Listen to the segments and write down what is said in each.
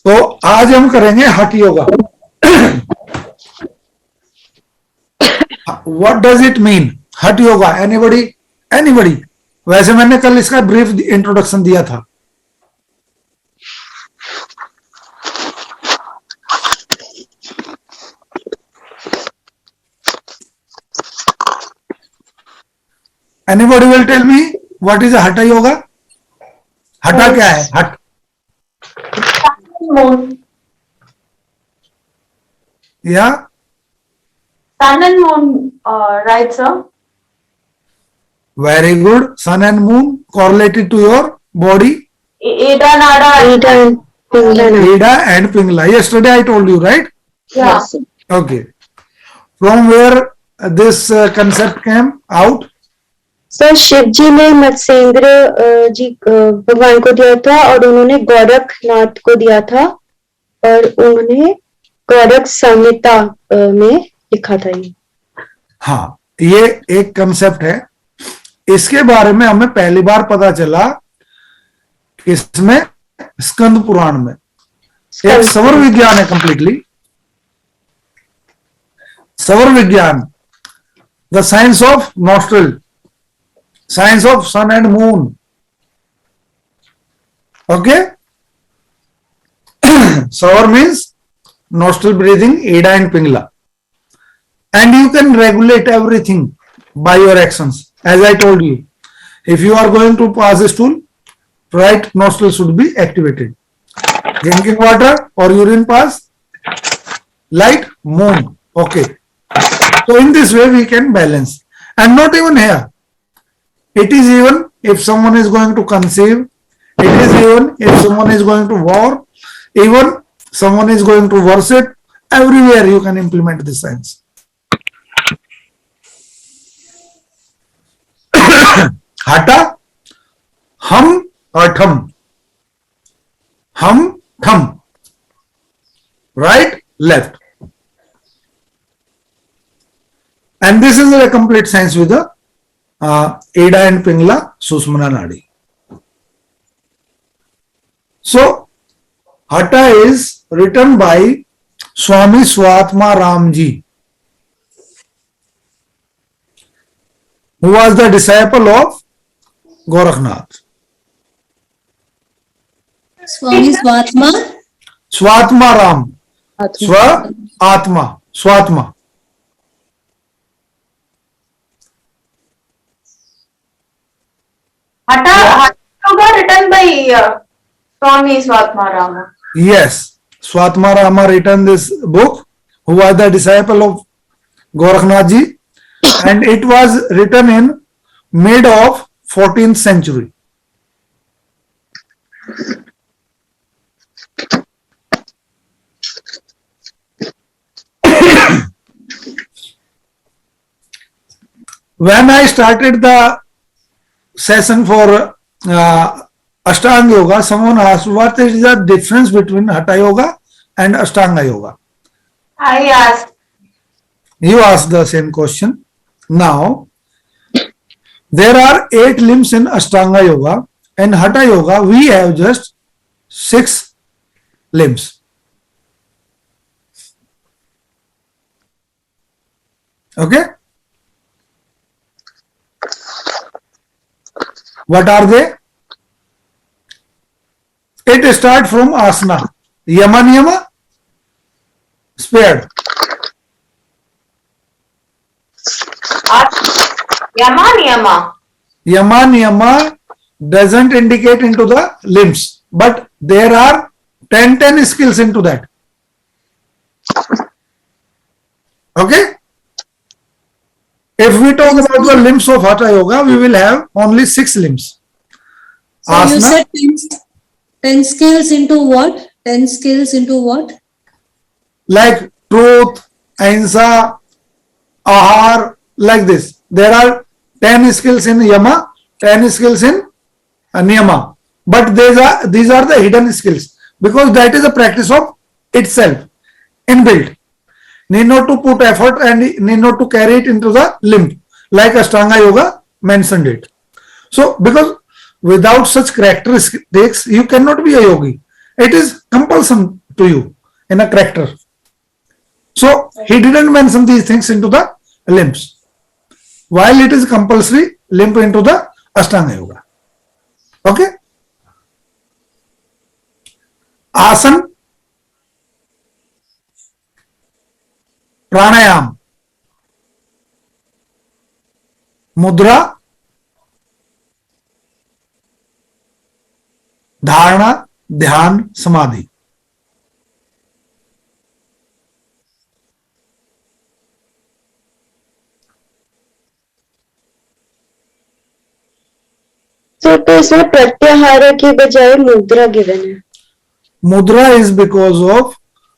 तो आज हम करेंगे हठ yoga. What does it mean? हठ योगा. एनीबडी. वैसे मैंने कल इसका ब्रीफ इंट्रोडक्शन दिया था. Anybody will tell me what is a hatha yoga? हटा क्या है? हट या sun and moon, right, sir? Very good. Sun and moon correlated to your body. Ida, Nada, Ida and Pingala. Yesterday I told you, right? yeah. Okay. From where this concept came out? Sir Shiva ji ने मत्स्येंद्र जी भगवान को दिया था और उन्होंने गोरखनाथ को दिया था और उन्होंने गोरख संहिता में लिखा था ये. हाँ, ये एक कंसेप्ट है. इसके बारे में हमें पहली बार पता चला किसमें? स्कंद पुराण में. एक सौर विज्ञान है कंप्लीटली. सौर विज्ञान, the science of nostril, science of sun and moon. Okay. Saur means nostril breathing, Ida and Pingala, and you can regulate everything by your actions. As I told you, if you are going to pass a stool, right nostril should be activated. Drinking water or urine pass, light, moon. Okay. So in this way we can balance. And not even here. It is even if someone is going to conceive, it is even if someone is going to war, even someone is going to worship, everywhere you can implement this science. Hata, hum or thum. Hum, thum. Right, left. And this is a complete science with the Ida and Pingala, Sushumna Nadi. So, Hatha is written by Swami Swatma Ramji, who was the disciple of Gorakhnath. Swami Swatma? Swatma Ram. Swatma. Hatha yoga written by Swami Swatma Rama. Yes, Swatma Rama written this book, who was the disciple of Gorakhnath ji, and it was written in mid of 14th century. When I started the session for Ashtanga Yoga, someone asked what is the difference between Hatha Yoga and Ashtanga Yoga. I asked. You asked the same question. Now, there are 8 limbs in Ashtanga Yoga. In Hatha Yoga, we have just 6 limbs. Okay? What are they? It starts from asana. Yama niyama, spared. Yama niyama. Yama niyama doesn't indicate into the limbs, but there are 10 skills into that. Okay? If we talk about the limbs of Hatha Yoga, we will have only 6 limbs. So you said 10 skills into what? 10 skills into what? Like truth, ahimsa, ahar, like this. There are 10 skills in Yama, 10 skills in Niyama. But these are the hidden skills, because that is a practice of itself, inbuilt. Need not to put effort and need not to carry it into the limb, like Ashtanga Yoga mentioned it. So, because without such characteristics, you cannot be a yogi. It is compulsion to you in a character. So he didn't mention these things into the limbs. While it is compulsory, limp into the Ashtanga Yoga. Okay? Asan, pranayam, mudra, dharana, dhyan, samadhi. तो इसमें प्रत्याहार के बजाय मुद्रा given है. Mudra is because of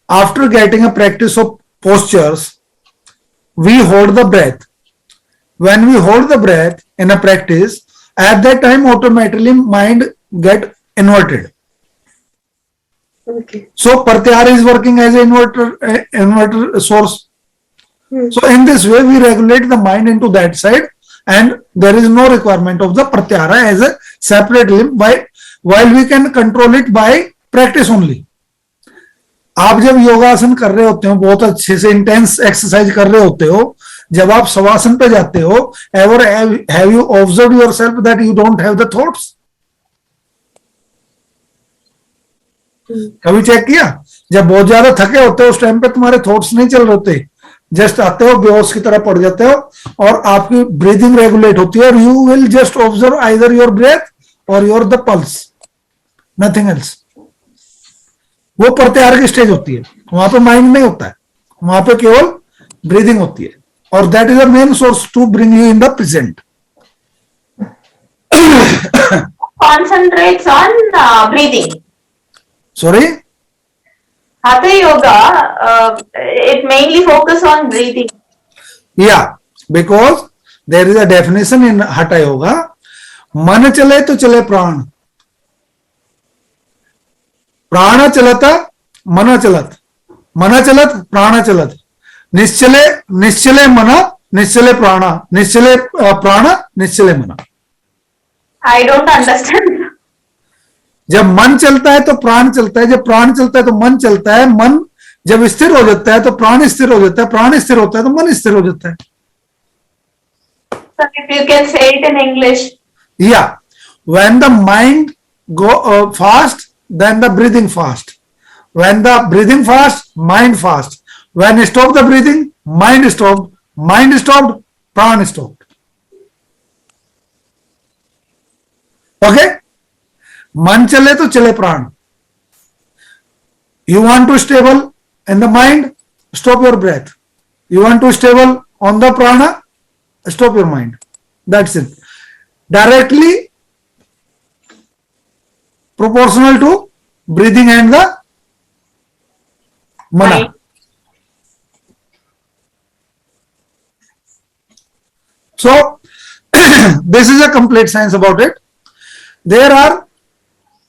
after getting a practice of postures, we hold the breath. When we hold the breath in a practice, at that time automatically mind get inverted. Okay. So pratyahara is working as an inverter source. So in this way we regulate the mind into that side, and there is no requirement of the pratyahara as a separate limb, while we can control it by practice only. आप जब योगासन कर रहे होते हो, बहुत अच्छे से इंटेंस एक्सरसाइज कर रहे होते हो, जब आप शवासन पे जाते हो, ever have you observed yourself that you don't have the thoughts? कभी चेक किया? जब बहुत ज्यादा थके होते हो उस टाइम पे तुम्हारे थॉट्स नहीं चल रहे होते, जस्ट आते हो, बेहोश की तरह पड़ जाते हो और आपकी ब्रीदिंग रेगुलेट होती है, और you will just observe either your breath और your the pulse, nothing else. वो प्रत्याहार की स्टेज होती है, वहां पे माइंड नहीं होता है, वहां पे केवल ब्रीदिंग होती है, और that is the main source to bring you in the present. Concentrates on breathing. Sorry? Hatha yoga, it mainly focus on breathing. Yeah, because there is a definition in Hatha yoga, मन चले तो चले प्राण, प्राण चलता मन चलत, मन चलत प्राण चलत, निश्चले निश्चले मन, निश्चले प्राण, निश्चले प्राण, निश्चले मन. I don't understand. जब मन चलता है तो प्राण चलता है, जब प्राण चलता है तो मन चलता है, मन जब स्थिर हो जाता है तो प्राण स्थिर हो जाता है, प्राण स्थिर होता है तो मन स्थिर हो जाता है. So if you can say it in English. Yeah, when the mind go fast, then the breathing fast. When the breathing fast, mind fast. When stop the breathing, mind stopped. Mind stopped, prana stopped. Okay? मन चले तो चले प्राण. You want to stable in the mind, stop your breath. You want to stable on the prana, stop your mind. That's it. Directly proportional to breathing and the mana. Right. So this is a complete science about it. There are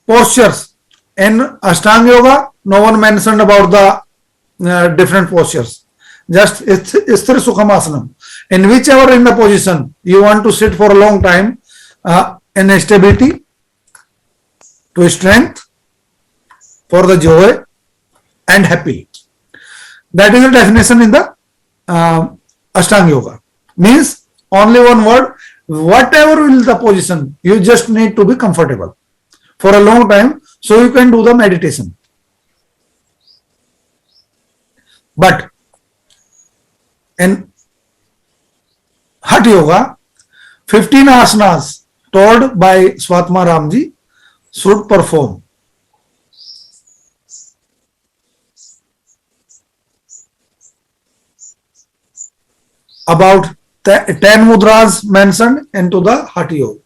postures in Ashtanga Yoga. No one mentioned about the different postures. Just Sthira Sukhamasana. In whichever in the position you want to sit for a long time, in stability, to strength, for the joy and happy. That is the definition in the Ashtanga Yoga. Means only one word, whatever will the position, you just need to be comfortable for a long time, so you can do the meditation. But in Hatha Yoga, 15 asanas told by Swatma Ramji should perform. About 10 mudras mentioned into the Hatha Yoga.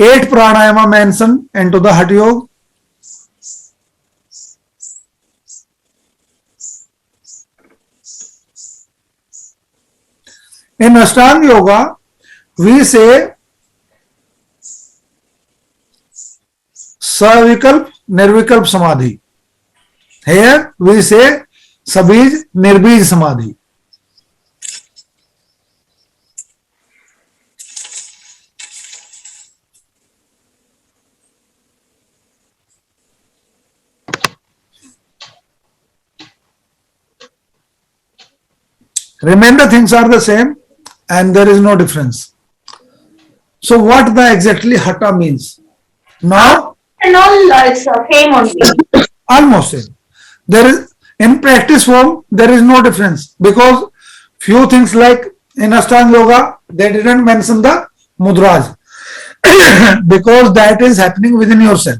Eight pranayama mentioned into the Hatha Yoga. In Ashtanga Yoga, we say Savikalp, Nirvikalp Samadhi. Here we say Sabij, Nirbij Samadhi. remain the things are the same and there is no difference. So what the exactly hata means? Now And all it's same only. almost same. There is in practice form there is no difference because few things like in Ashtanga Yoga they didn't mention the mudras because that is happening within yourself.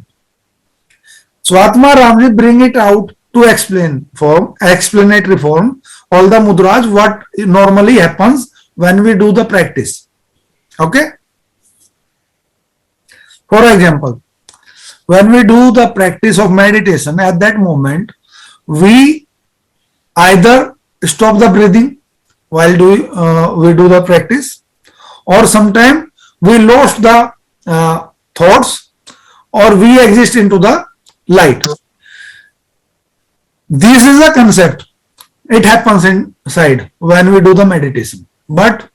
Swatma Ramji bring it out to explain form, explanatory form, all the mudras what normally happens when we do the practice. Okay. For example, when we do the practice of meditation, at that moment, we either stop the breathing while we do the practice, or sometimes we lost the thoughts, or we exist into the light. This is a concept. It happens inside when we do the meditation. But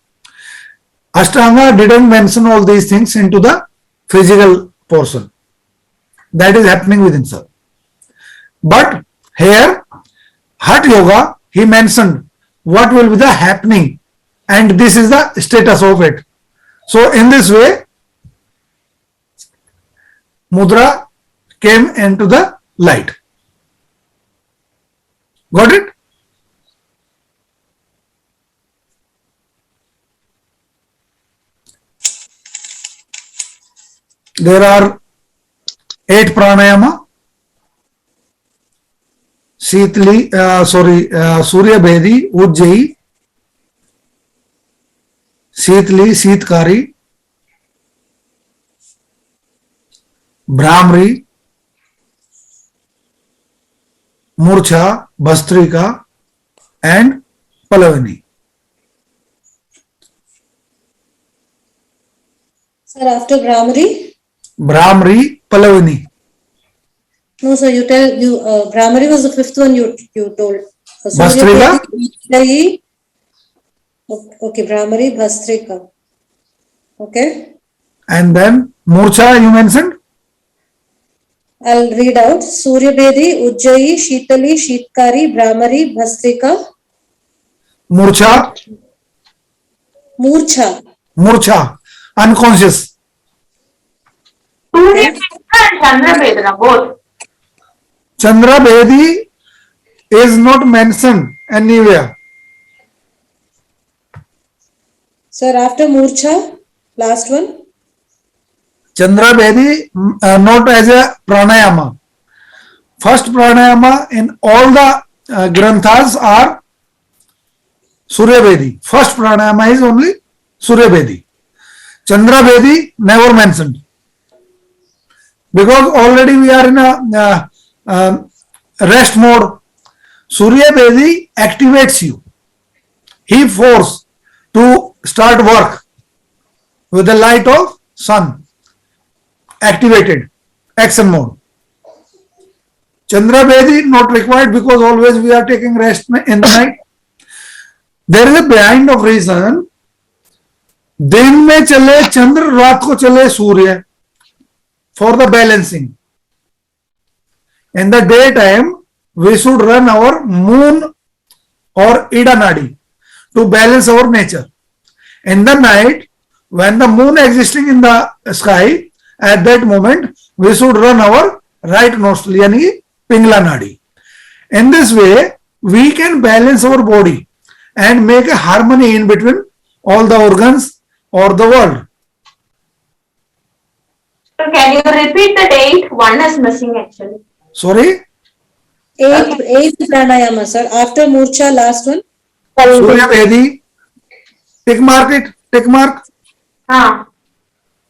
Ashtanga didn't mention all these things into the physical portion. That is happening within self. But here, Hatha Yoga, he mentioned what will be the happening and this is the status of it. So in this way, mudra came into the light. Got it? There are 8 pranayama. Surya Bhedi, Ujjayi, Sheetli, Sheetkari, Brahmari, Murcha, Bhastrika, and Palavini. Sir, after Brahmari? Brahmari, Palavini. No, sir, Brahmari was the 5th one you told. Bhastrika? Okay, Brahmari, Bhastrika. Okay. And then Murcha you mentioned? I'll read out. Surya Bedi, Ujjayi, Sheetali, Sheetkari, Brahmari, Bhastrika. Murcha? Murcha. Unconscious. Surya and Chandra Vedana both. Chandra Bedi is not mentioned anywhere. Sir, after Murcha, last one. Chandra Bedi not as a pranayama. First pranayama in all the granthas are Surya Bedi. First pranayama is only Surya Bedi. Chandra Bedi never mentioned. Because already we are in a rest mode. Surya Bedi activates you. He forces to start work with the light of sun. Activated. Action mode. Chandra Bedi not required because always we are taking rest in the night. There is a behind of reason. दिन में चले चंद्र, रात को चले सूर्य. For the balancing. In the daytime, we should run our moon or Ida Nadi to balance our nature. In the night, when the moon existing in the sky, at that moment, we should run our right nostril, yani Pingla Nadi. In this way, we can balance our body and make a harmony in between all the organs or the world. So can you repeat the date? One is missing actually. Sorry? Eighth pranayama, sir. After Murcha, last one. Surya Bedi. Tick mark it. Tick mark.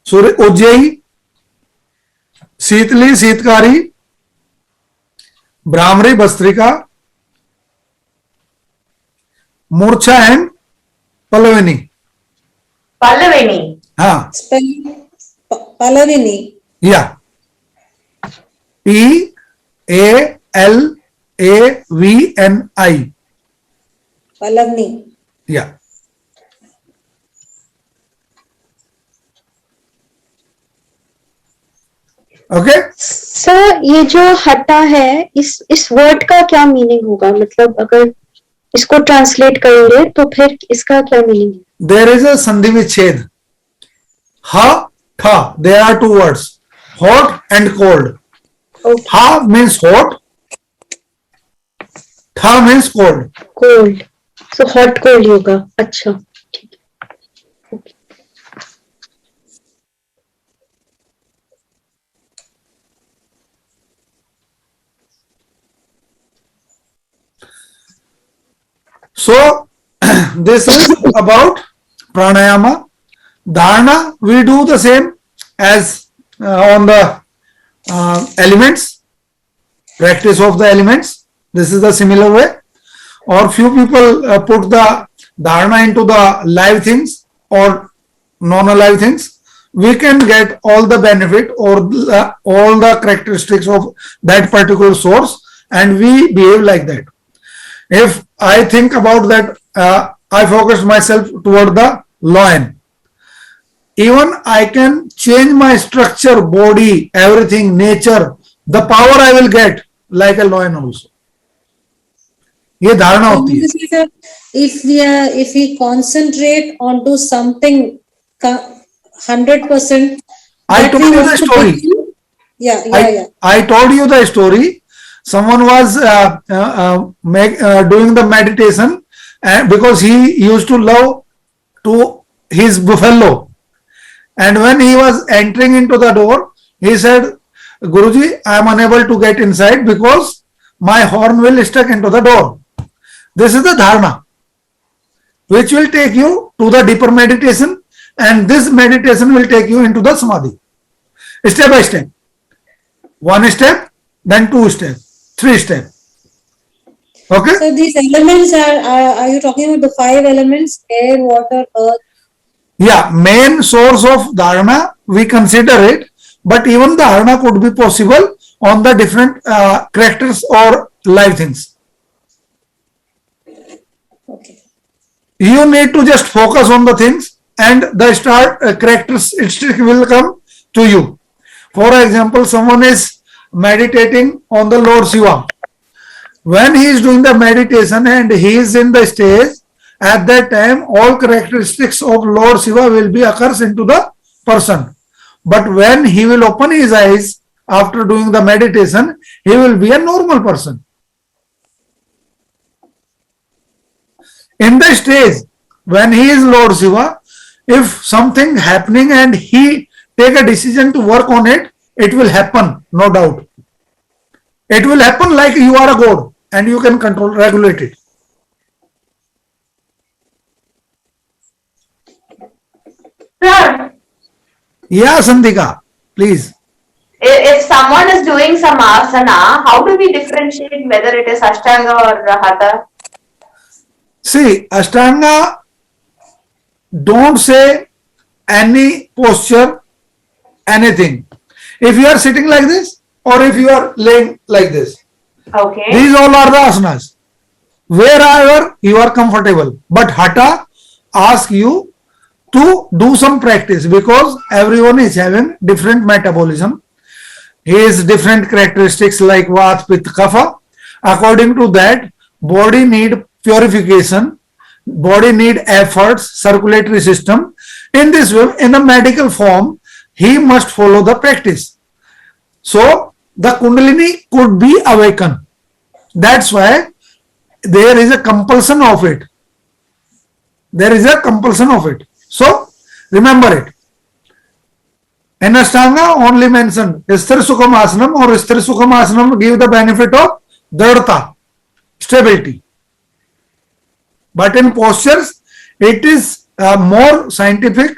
Surya Ujjayi. Sheetli, Sheetkari. Brahmari, Bhastrika. Murcha and Palavini. Palavini. Spell Palavini. Yeah. P-A-L-A-V-N-I. Palavni. Yeah. Okay. Sir ये जो हटा है इस word का क्या meaning होगा, मतलब अगर इसको ट्रांसलेट करेंगे तो फिर इसका क्या मीनिंग है? There is a sandhi vichhed. Ha, tha. There are two words. Hot and cold. Okay. Ha means hot. Tha means cold. Cold, so hot cold होगा. अच्छा, ठीक है. Okay. So this is about pranayama. Dharana, we do the same as on the elements, practice of the elements. This is the similar way. Or few people put the dharana into the live things or non-alive things. We can get all the benefit or all the characteristics of that particular source, and we behave like that. If I think about that, I focus myself toward the lion. Even I can change my structure, body, everything, nature, the power I will get like a lion also. ये धारणा होती है. If we concentrate onto something 100%, I told you the story. I told you the story. Someone was doing the meditation because he used to love to his buffalo. And when he was entering into the door, he said, Guruji, I am unable to get inside because my horn will stuck into the door. This is the dharana, which will take you to the deeper meditation, and this meditation will take you into the samadhi. Step by step. One step, then two steps, three steps. Okay? So these elements are you talking about the 5 elements, air, water, earth? Yeah, main source of dharana, we consider it, but even dharana could be possible on the different characters or live things. Okay. You need to just focus on the things, and the characteristic will come to you. For example, someone is meditating on the Lord Shiva. When he is doing the meditation and he is in the stage, at that time all characteristics of Lord Shiva will be occurs into the person. But when he will open his eyes after doing the meditation, he will be a normal person. In the stage when he is Lord Shiva, if something happening and he take a decision to work on it, it will happen, no doubt. It will happen like you are a god and you can control, regulate it. Sir, Yeah, Sandhika, please. if someone is doing some asana, how do we differentiate whether it is Ashtanga or Hatha? See, Ashtanga, don't say any posture, anything. If you are sitting like this or if you are laying like this, Okay. these all are the asanas. Wherever you are comfortable. But Hatha asks you to do some practice because everyone is having different metabolism. He has different characteristics like Vat, Pitta, Kapha. According to that, body need purification, body need efforts, circulatory system. In this way, in a medical form, he must follow the practice. So, the Kundalini could be awakened. That's why there is a compulsion of it. There is a compulsion of it. So, remember it. In Ashtanga only mentioned Sthira Sukham Asanam, or Sthira Sukham Asanam give the benefit of Dridhata, stability. But in postures, it is more scientific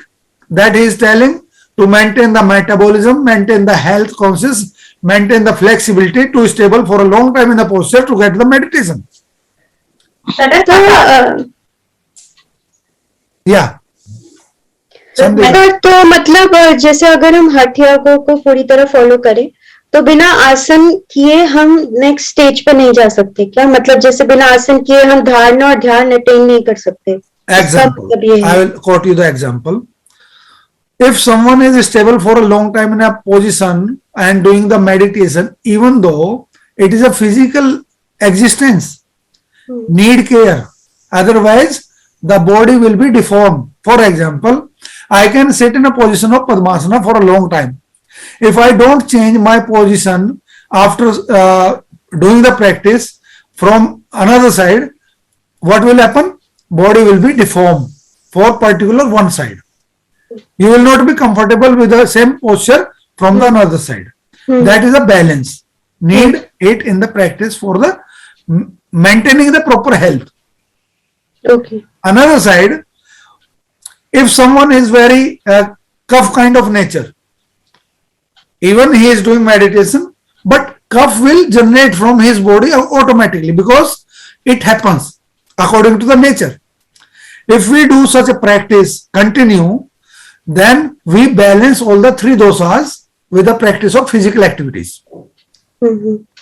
that he is telling to maintain the metabolism, maintain the health conscious, maintain the flexibility to stable for a long time in the posture to get the meditation. That is Hatha. Yeah. Sandhika. Sir, तो मतलब जैसे अगर हम हठ योगा को पूरी तरह follow करें तो बिना आसन किए हम नेक्स्ट स्टेज पे नहीं जा सकते क्या? मतलब जैसे बिना आसन किए हम धारणा और ध्यान अटेन नहीं कर सकते. Example. I will quote you the example. If someone is stable for a long time in a position and doing the meditation, even though it is a physical existence, need care. Otherwise, the body will be deformed. For example, I can sit in a position of Padmasana for a long time. If I don't change my position after doing the practice from another side, what will happen? Body will be deformed for particular one side. You will not be comfortable with the same posture from the another side. That is a balance. Need it in the practice for the maintaining the proper health. Okay. Another side, if someone is very cough kind of nature, even he is doing meditation, but cough will generate from his body automatically because it happens according to the nature. If we do such a practice continue, then we balance all the three dosas with the practice of physical activities.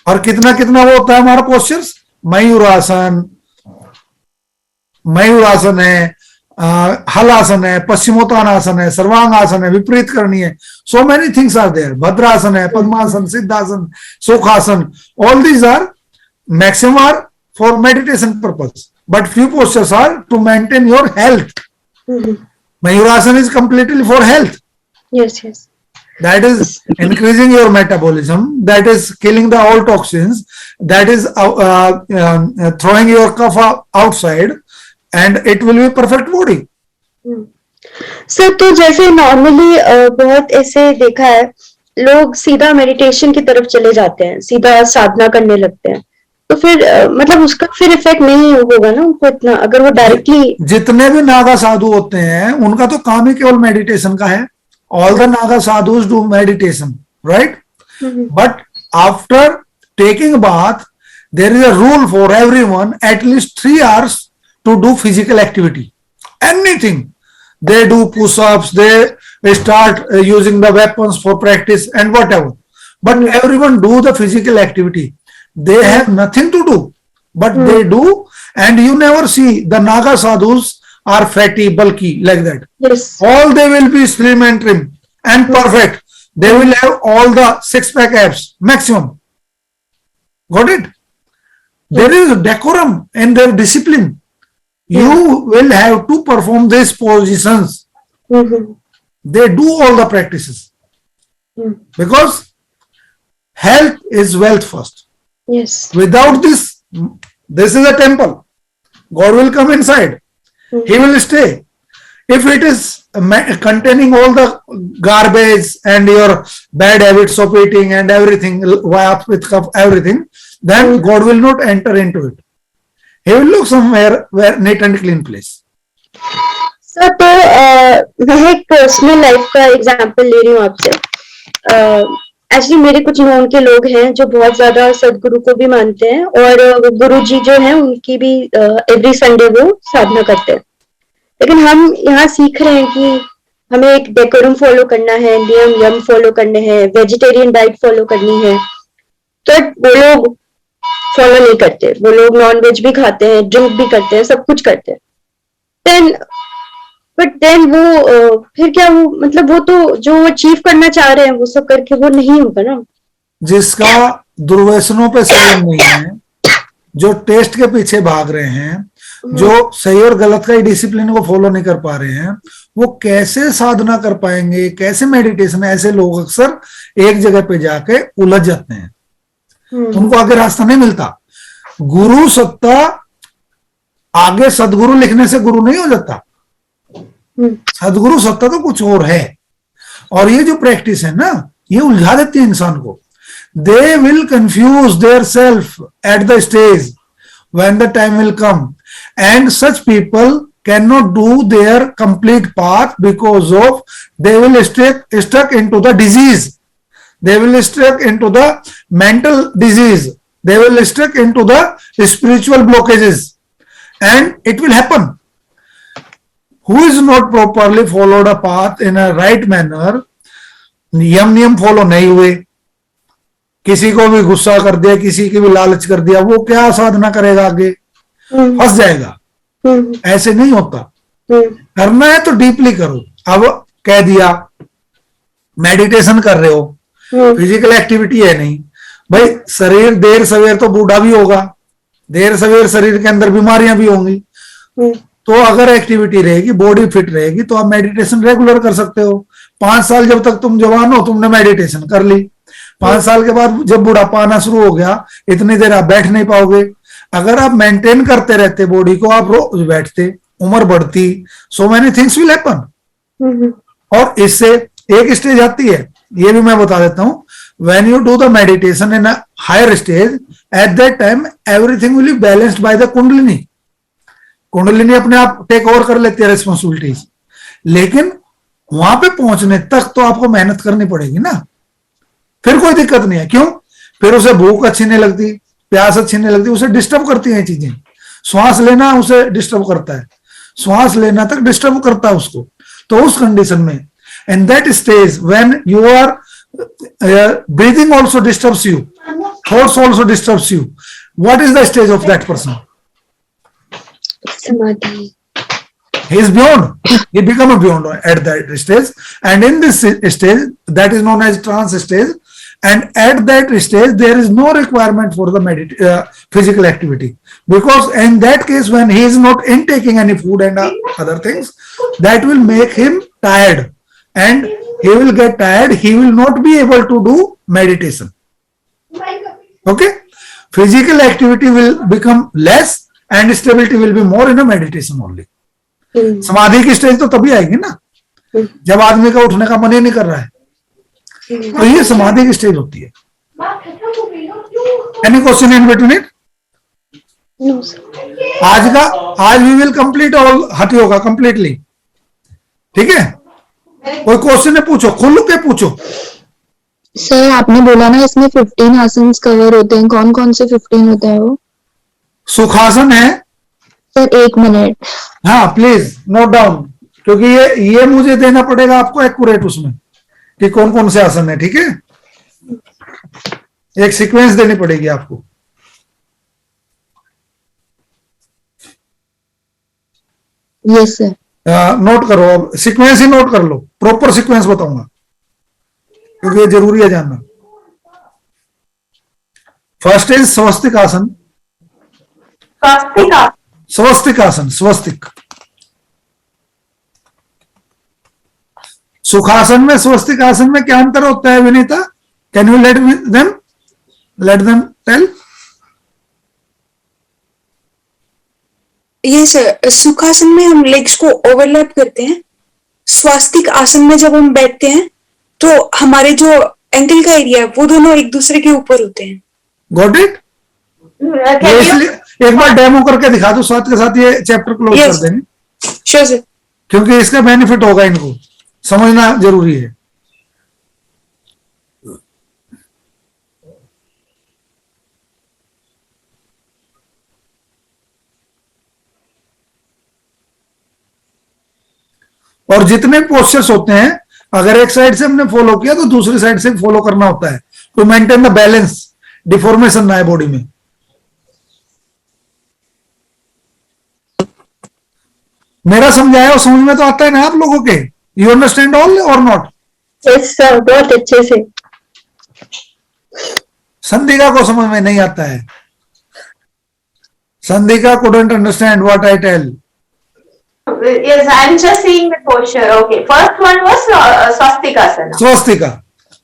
और कितना कितना वो होता है हमारा postures, मयूरासन है, हलासन है, पश्चिमोत्तानासन है, सर्वांगासन है, विपरीत करनी है. So many things are there. भद्रासन है, पद्मासन, सिद्धासन, सुखासन. All these are maximum are for meditation purpose, but few postures are to maintain your health. Mayurasana is completely for health. Yes, yes. That is increasing your metabolism. That is killing the all toxins. That is throwing your cough outside, and it will be perfect body. Sir, तो जैसे normally बहुत ऐसे देखा है, लोग सीधा meditation की तरफ चले जाते हैं, सीधा साधना करने लगते हैं, तो फिर मतलब उसका फिर इफेक्ट नहीं होगा ना उनको इतना, अगर वो डायरेक्टली. जितने भी नागा साधु होते हैं उनका तो काम ही केवल मेडिटेशन का है. All the Naga sadhus do meditation, right? But after taking a bath, there is a rule for everyone at least 3 hours to do physical activity. Anything. They do push-ups, they start using the weapons for practice and whatever. But everyone do the physical activity. They have nothing to do, but they do, and you never see the Naga sadhus are fatty, bulky like that. Yes. All they will be slim and trim and perfect. They will have all the six-pack abs maximum. Got it? There is decorum in their discipline. You will have to perform these positions. They do all the practices because health is wealth first. Yes. Without this, this is a temple. God will come inside. He will stay. If it is containing all the garbage and your bad habits of eating and everything, wipe with cup, everything, then God will not enter into it. He will look somewhere where neat and clean place. Sir, तो मैं एक personal life का example ले रही हूँ आपसे. Actually मेरे कुछ नोन के लोग हैं जो बहुत ज्यादा सदगुरु को भी मानते हैं, और गुरु जी जो हैं उनकी भी एवरी संडे वो साधना करते हैं. लेकिन हम यहाँ सीख रहे हैं कि हमें एक डेकोरम फॉलो करना है, नियम यम फॉलो करने हैं, वेजिटेरियन डाइट फॉलो करनी है, तो वो लोग फॉलो नहीं करते. वो लोग नॉन वेज भी खाते हैं, ड्रिंक भी करते हैं, सब कुछ करते हैं. देन वो फिर क्या, वो मतलब वो तो जो अचीव करना चाह रहे हैं वो सब करके वो नहीं होगा ना. जिसका दुर्व्यसनों पे संयम नहीं है, जो टेस्ट के पीछे भाग रहे हैं, जो सही और गलत का ही डिसिप्लिन को फॉलो नहीं कर पा रहे हैं, वो कैसे साधना कर पाएंगे, कैसे मेडिटेशन. ऐसे लोग अक्सर एक जगह पे जाके उलझ जाते हैं, उनको आगे रास्ता नहीं मिलता. गुरु सत्ता आगे सदगुरु लिखने से गुरु नहीं हो जाता. सदगुरु सत्ता तो कुछ और है. और ये जो प्रैक्टिस है ना, ये उलझा देती है इंसान को. They will confuse their self at the stage when the time will come, and such people cannot do their complete path because of they will stuck into the disease, they will stuck into the mental disease, they will stuck into the spiritual blockages, and it will happen. Who is not properly followed a path in a right manner, नियम follow नहीं हुए, किसी को भी गुस्सा कर दिया, किसी की भी लालच कर दिया, वो क्या साधना करेगा, आगे फंस जाएगा. ऐसे नहीं होता. करना है तो डीपली करो. अब कह दिया मेडिटेशन कर रहे हो, फिजिकल एक्टिविटी है नहीं भाई, शरीर देर सवेर तो बूढ़ा भी होगा, देर सवेर शरीर के अंदर बीमारियां भी होंगी। तो अगर एक्टिविटी रहेगी, बॉडी फिट रहेगी, तो आप मेडिटेशन रेगुलर कर सकते हो। 5 साल जब तक तुम जवान हो तुमने मेडिटेशन कर ली, 5 साल के बाद जब बुढ़ापा आना शुरू हो गया, इतनी देर आप बैठ नहीं पाओगे। अगर आप मेंटेन करते रहते बॉडी को, आप रोज बैठते, उम्र बढ़ती, so many things will happen. और इससे एक स्टेज आती है, ये भी मैं बता देता हूं, when you do the meditation in a higher stage, at that time everything will be balanced by the kundalini. Kundalini अपने आप टेक ओवर कर लेती है रिस्पॉन्सिबिलिटीज, लेकिन वहां पे पहुंचने तक तो आपको मेहनत करनी पड़ेगी ना। फिर कोई दिक्कत नहीं है, क्यों? फिर उसे भूख अच्छी नहीं लगती, प्यास अच्छी नहीं लगती, उसे डिस्टर्ब करती हैं चीजें। श्वास लेना उसे डिस्टर्ब करता है, श्वास लेना तक डिस्टर्ब करता है उसको। तो उस कंडीशन में, in that stage when you are breathing also disturbs you, thoughts also disturbs you, what is the stage of that person? Samadhi. He is beyond, he become a beyond at that stage, and in this stage that is known as trance stage, and at that stage there is no requirement for the physical activity, because in that case when he is not intaking any food and other things, that will make him tired, and he will get tired, he will not be able to do meditation. Okay, physical activity will become less and stability will be more in a meditation only. समाधि की stage तो तभी आएगी ना जब आदमी का उठने का मन ही नहीं कर रहा है, तो ये समाधि की स्टेज होती है। Any question in between it? आज वी विल कंप्लीट ऑल हठ योगा कंप्लीटली, ठीक है? कोई क्वेश्चन है पूछो, खुल के पूछो। सर आपने बोला ना इसमें 15 आसन्स कवर होते हैं, कौन कौन से 15 होते हैं वो? सुखासन है सर 1 मिनट। हाँ प्लीज नोट डाउन, क्योंकि ये मुझे देना पड़ेगा आपको एक्यूरेट उसमें कि कौन कौन से आसन है, ठीक है? एक सीक्वेंस देनी पड़ेगी आपको। Yes sir. नोट करो, अब सीक्वेंस ही नोट कर लो, प्रॉपर सीक्वेंस बताऊंगा क्योंकि ये जरूरी है जानना। फर्स्ट इज स्वस्तिक आसन। स्वस्तिक आसन, स्वस्तिक। सुखासन में स्वस्तिक आसन में क्या अंतर होता है Vinita? Can you let them tell? Yes sir, sukhasana में हम लेग्स को ओवरलैप करते हैं। स्वास्तिक आसन में जब हम बैठते हैं तो हमारे जो एंकल का एरिया है वो दोनों एक दूसरे के ऊपर होते हैं। Got it? एक बार डेमो करके दिखा दो, साथ के साथ ये चैप्टर क्लोज कर देंगे। Sure sir. क्योंकि इसका बेनिफिट होगा, इनको समझना जरूरी है। और जितने पोस्चर्स होते हैं, अगर एक साइड से हमने फॉलो किया तो दूसरी साइड से फॉलो करना होता है to maintain the balance, deformation ना है बॉडी में। मेरा समझाया और समझ में तो आता है ना आप लोगों के? यू अंडरस्टैंड ऑल और नॉट? यस सर, बहुत अच्छे से। संधिका को समझ में नहीं आता है। संधिका couldn't understand what I tell. Yes, I'm just seeing the posture. Okay, first one was swastikasana. Swastika.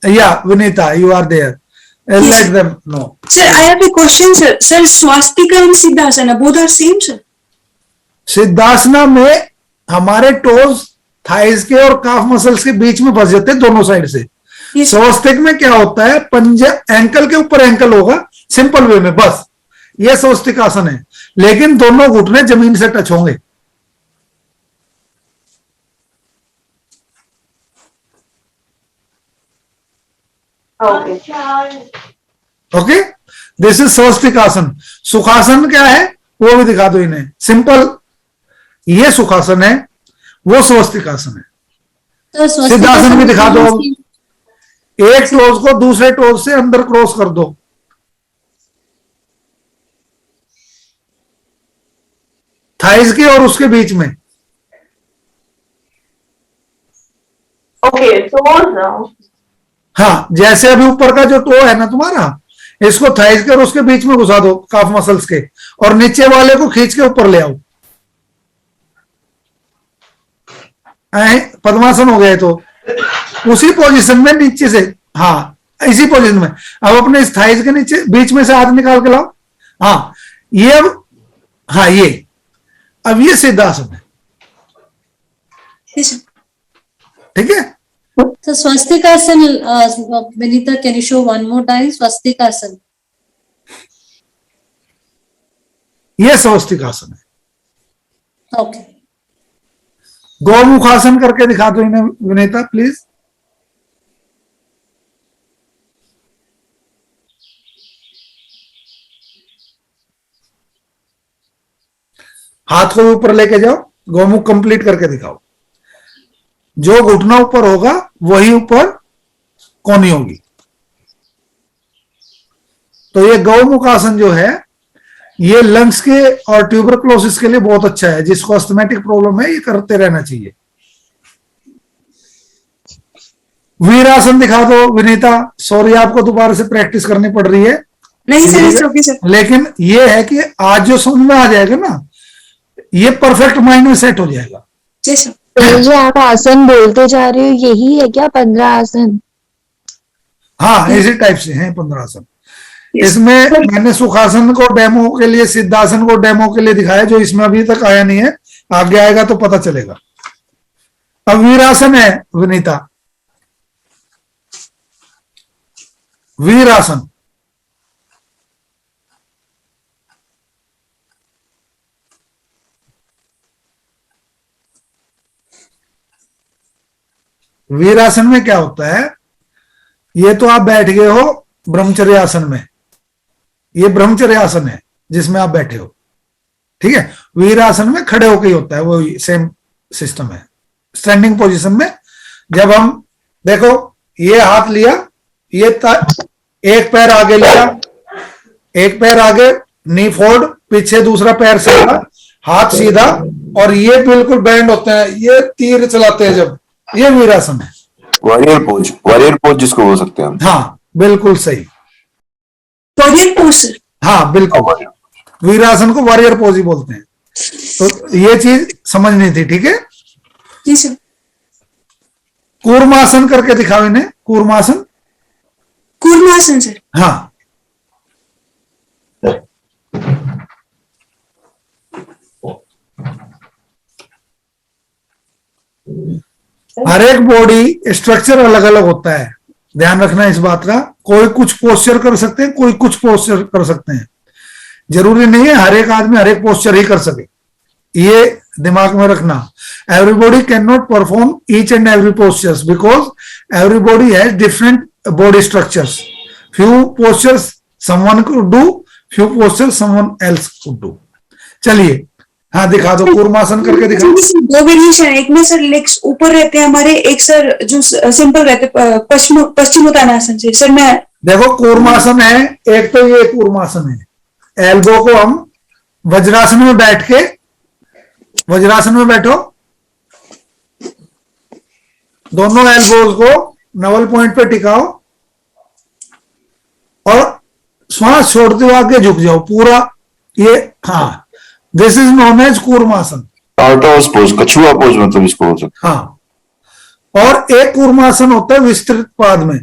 Yeah, Vinita, you are there. Let them know. Sir, I have a question, sir. Sir, swastika and siddhasana both are same, sir? सिद्धासना में हमारे toes thighs के और काफ muscles के बीच में फंस जाते हैं दोनों साइड से। स्वस्तिक में क्या होता है, पंजे एंकल के ऊपर एंकल होगा सिंपल वे में, बस ये स्वस्तिक आसन है, लेकिन दोनों घुटने जमीन से टच होंगे। ओके, दिस इज स्वस्तिक आसन। सुखासन क्या है वो भी दिखा दो इन्हें, सिंपल। ये सुखासन है, वो स्वस्तिक आसन है। तो सिद्धासन भी दिखा दो। एक टोज को दूसरे टोज से अंदर क्रॉस कर दो। थाइज के और उसके बीच में। Okay, so हाँ, जैसे अभी ऊपर का जो टो है ना तुम्हारा, इसको थाइज कर उसके बीच में घुसा दो काफ मसल्स के, और नीचे वाले को खींच के ऊपर ले आओ। पद्मासन हो गया। तो उसी पोजीशन में नीचे से, हाँ इसी पोजीशन में अब अपने इस थाइज के नीचे बीच में से हाथ निकाल के लाओ। हाँ ये अब, हाँ ये अब ये सिद्धासन है, ठीक है। So swastikasan, Vinita, can you show one more time? Swastikasan. ये स्वस्तिकासन है। Okay. गौमुखासन करके दिखा दो इन्हें विनीता प्लीज। हाथ को ऊपर लेके जाओ, गौमुख कंप्लीट करके दिखाओ। जो घुटना ऊपर होगा वही ऊपर कोनी होगी। तो ये गौमुख आसन जो है ये लंग्स के और ट्यूबरक्लोसिस के लिए बहुत अच्छा है। जिसको अस्थमैटिक प्रॉब्लम है ये करते रहना चाहिए। वीरासन दिखा दो विनीता। सॉरी आपको दोबारा से प्रैक्टिस करनी पड़ रही है। नहीं सर, इट्स ओके सर। लेकिन ये है कि आज जो समझ में आ जाएगा ना, ये परफेक्ट माइंड में सेट हो जाएगा। जी सर। ये जो आप आसन बोलते जा रहे हो यही है क्या 15 आसन? हाँ इसी टाइप से हैं 15 आसन। इसमें मैंने सुखासन को डेमो के लिए, सिद्धासन को डेमो के लिए दिखाया, जो इसमें अभी तक आया नहीं है, आगे आएगा तो पता चलेगा। अब वीरासन है विनीता, वीरासन। वीरासन में क्या होता है, ये तो आप बैठ गए हो ब्रह्मचर्य आसन में, ये ब्रह्मचर्य आसन है जिसमें आप बैठे हो, ठीक है। वीरासन में खड़े होकर ही होता है, वो सेम सिस्टम है। स्टैंडिंग पोजीशन में जब हम देखो, ये हाथ लिया, ये एक पैर आगे लिया, एक पैर आगे, नी फोल्ड, पीछे दूसरा पैर सीधा, हाथ सीधा, और ये बिल्कुल बैंड होते हैं, ये तीर चलाते हैं जब, ये वीरासन है। वॉरियर पोज जिसको बोल सकते हैं हम। हाँ बिल्कुल सही, वॉरियर पोज। हाँ बिल्कुल, वीरासन को वॉरियर पोज ही बोलते हैं। तो ये चीज समझनी थी, ठीक है। जी सर। कूर्मासन करके दिखाओ इन्हें, कूर्मासन। कूर्मासन सर। हाँ हर एक बॉडी स्ट्रक्चर अलग अलग होता है, ध्यान रखना इस बात का। कोई कुछ पोस्चर कर सकते हैं, कोई कुछ पोस्चर कर सकते हैं। जरूरी नहीं है हर एक आदमी हर एक पोस्चर ही कर सके, ये दिमाग में रखना। Everybody can not perform each and every postures because everybody has different body structures. Few postures someone could do, few postures someone else could do. चलिए हाँ दिखा दो, कूर्मासन करके दिखाओ। दो वेरिएशन है, एक में सर लेग्स ऊपर रहते हैं हमारे, एक सर जो सिंपल रहते पश्चिमोत्तानासन से। सर मैं देखो कूर्मासन है एक, तो ये कूर्मासन है। एल्बो को हम वज्रासन में बैठ के, वज्रासन में बैठो, दोनों एल्बोज को नवल पॉइंट पे टिकाओ और श्वास छोड़ते हुए आगे झुक जाओ पूरा। ये हाँ, this is known as Kurmasana. Tortoise pose, कछुआ पोज मतलब इसको बोल सकते हैं। हाँ, और एक कूर्मासन होता है विस्तृत पाद में।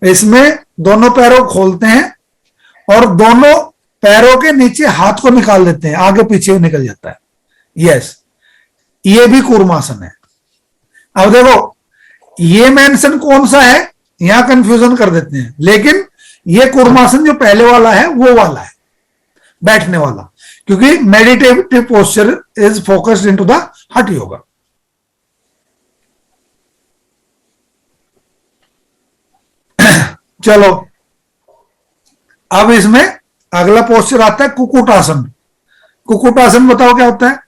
इसमें दोनों पैरों खोलते हैं और दोनों पैरों के नीचे हाथ को निकाल देते हैं, आगे पीछे निकल जाता है। यस, ये भी कूर्मासन है। अब देखो ये मेंशन कौन सा है, यहां कंफ्यूजन कर देते हैं, लेकिन ये कूर्मासन जो पहले वाला है वो वाला है, बैठने वाला, क्योंकि meditative posture is focused into the hatha yoga. चलो अब इसमें अगला पोस्चर आता है कुक्कुटासन। कुक्कुटासन बताओ क्या होता है।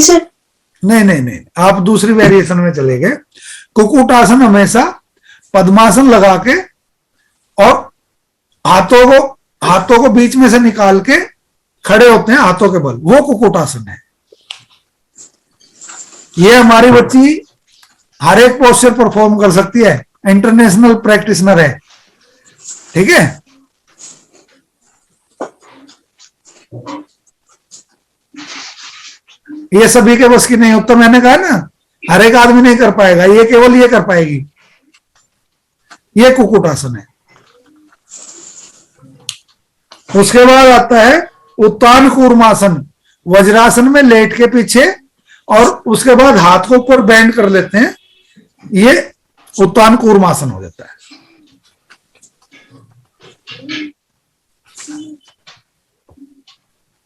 सर नहीं नहीं नहीं, आप दूसरी वेरिएशन में चले गए। कुक्कुटासन हमेशा पद्मासन लगा के और हाथों को बीच में से निकाल के खड़े होते हैं हाथों के बल, वो कुक्कुटासन है। ये हमारी बच्ची हर एक पोस्चर परफॉर्म कर सकती है, इंटरनेशनल प्रैक्टिशनर है, ठीक है। ये सभी के बस की नहीं हो, तो मैंने कहा ना हर एक आदमी नहीं कर पाएगा, ये केवल ये कर पाएगी। ये कुक्कुटासन है। उसके बाद आता है उत्तान कूर्मासन, वज्रासन में लेट के पीछे और उसके बाद हाथ को ऊपर बैंड कर लेते हैं, ये उत्तान कूर्मासन हो जाता है।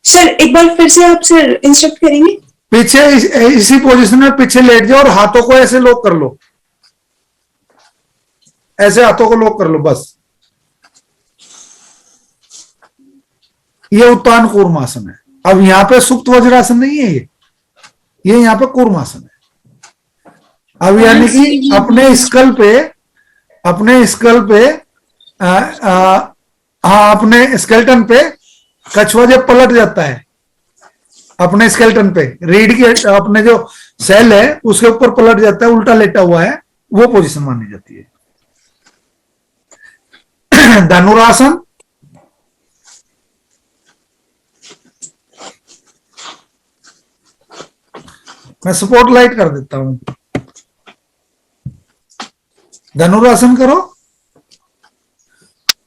सर एक बार फिर से आप सर इंस्ट्रक्ट करेंगे? पीछे इसी पोजीशन में पीछे लेट जाओ और हाथों को ऐसे लॉक कर लो, ऐसे हाथों को लॉक कर लो बस। ये उत्तान कूर्मासन है। अब यहां पे सुप्त वज्रासन नहीं है, ये यहाँ पे कूर्मासन है। अब यानी कि अपने स्कल पे हाँ अपने स्केल्टन पे कछुआ जब पलट जाता है, अपने स्केल्टन पे रीढ़ की अपने जो सेल है उसके ऊपर पलट जाता है, उल्टा लेटा हुआ है, वो पोजीशन मानी जाती है। धनुरासन, मैं सपोर्ट लाइट कर देता हूं। धनुरासन करो,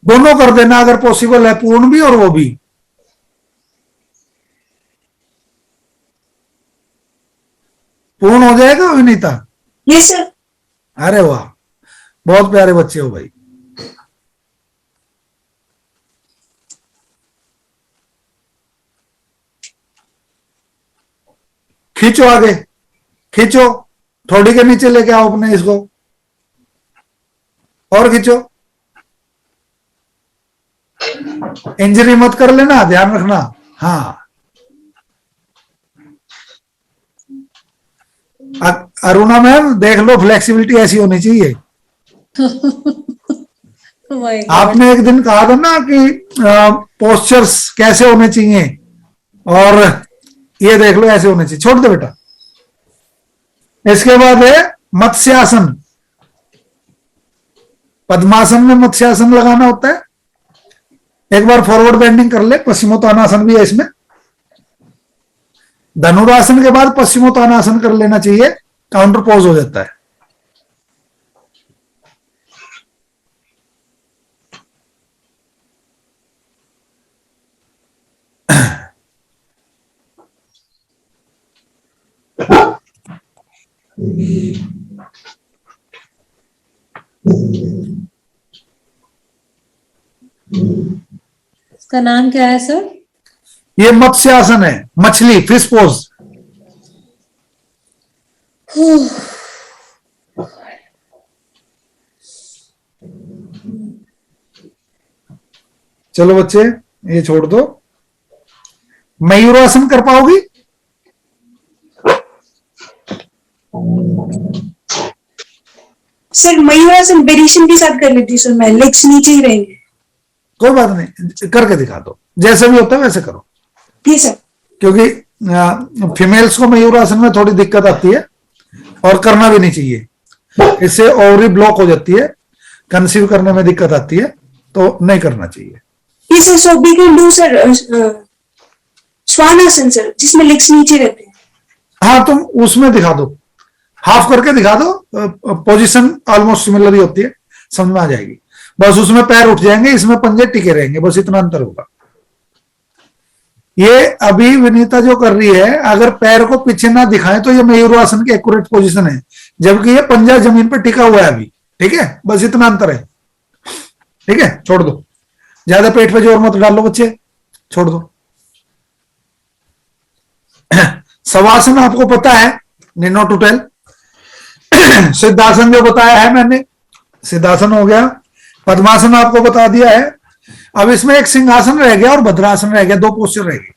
दोनों कर देना अगर पॉसिबल है, पूर्ण भी और वो भी। पूर्ण हो जाएगा विनीता? Yes sir. अरे वाह, बहुत प्यारे बच्चे हो भाई। खींचो आगे, खींचो, थोड़ी के नीचे लेके आओ अपने इसको, और खींचो। इंजरी मत कर लेना, ध्यान रखना। हाँ अरुणा मैम देख लो, फ्लेक्सिबिलिटी ऐसी होनी चाहिए। आपने एक दिन कहा था ना कि पोस्चर्स कैसे होने चाहिए, और ये देख लो ऐसे होने चाहिए। छोड़ दो बेटा। इसके बाद है मत्स्यासन। पद्मासन में मत्स्यासन लगाना होता है। एक बार फॉरवर्ड बेंडिंग कर ले, पश्चिमोत्तानासन भी है इसमें। धनुरासन के बाद पश्चिमोत्तानासन कर लेना चाहिए, काउंटर पोज हो जाता है। इसका नाम क्या है सर? ये मत्स्यासन है, मछली, फिश पोज। चलो बच्चे ये छोड़ दो। मयूरासन कर पाओगी? सर मयूरासन वेरिएशन के साथ कर लेती सर, मैं लेग्स नीचे ही रहेंगे। कोई बात नहीं, करके दिखा दो, जैसे भी होता है वैसे करो। जी सर। क्योंकि फीमेल्स को मयूरासन में थोड़ी दिक्कत आती है और करना भी नहीं चाहिए, इससे ओवरी ब्लॉक हो जाती है, कंसीव करने में दिक्कत आती है, तो नहीं करना चाहिए। Yes sir so we can do sir स्वानासन सर, जिसमें लेग्स नीचे रहते हैं। हाँ तुम उसमें दिखा दो, हाफ करके दिखा दो, पोजीशन ऑलमोस्ट सिमिलर ही होती है, समझ में आ जाएगी। बस उसमें पैर उठ जाएंगे, इसमें पंजे टिके रहेंगे, बस इतना अंतर होगा। ये अभी विनीता जो कर रही है, अगर पैर को पीछे ना दिखाएं तो ये मयूरासन की एक्यूरेट पोजीशन है, जबकि ये पंजा जमीन पर टिका हुआ है अभी, ठीक है, बस इतना अंतर है। ठीक है, छोड़ दो, ज्यादा पेट पे जोर मत डालो बच्चे, छोड़ दो। शवासन आपको पता है, नीनो टू टेल। सिद्धासन जो बताया है मैंने, सिद्धासन हो गया। पद्मासन आपको बता दिया है। अब इसमें एक सिंहासन रह गया और भद्रासन रह गया, दो पोस्चर रह गए।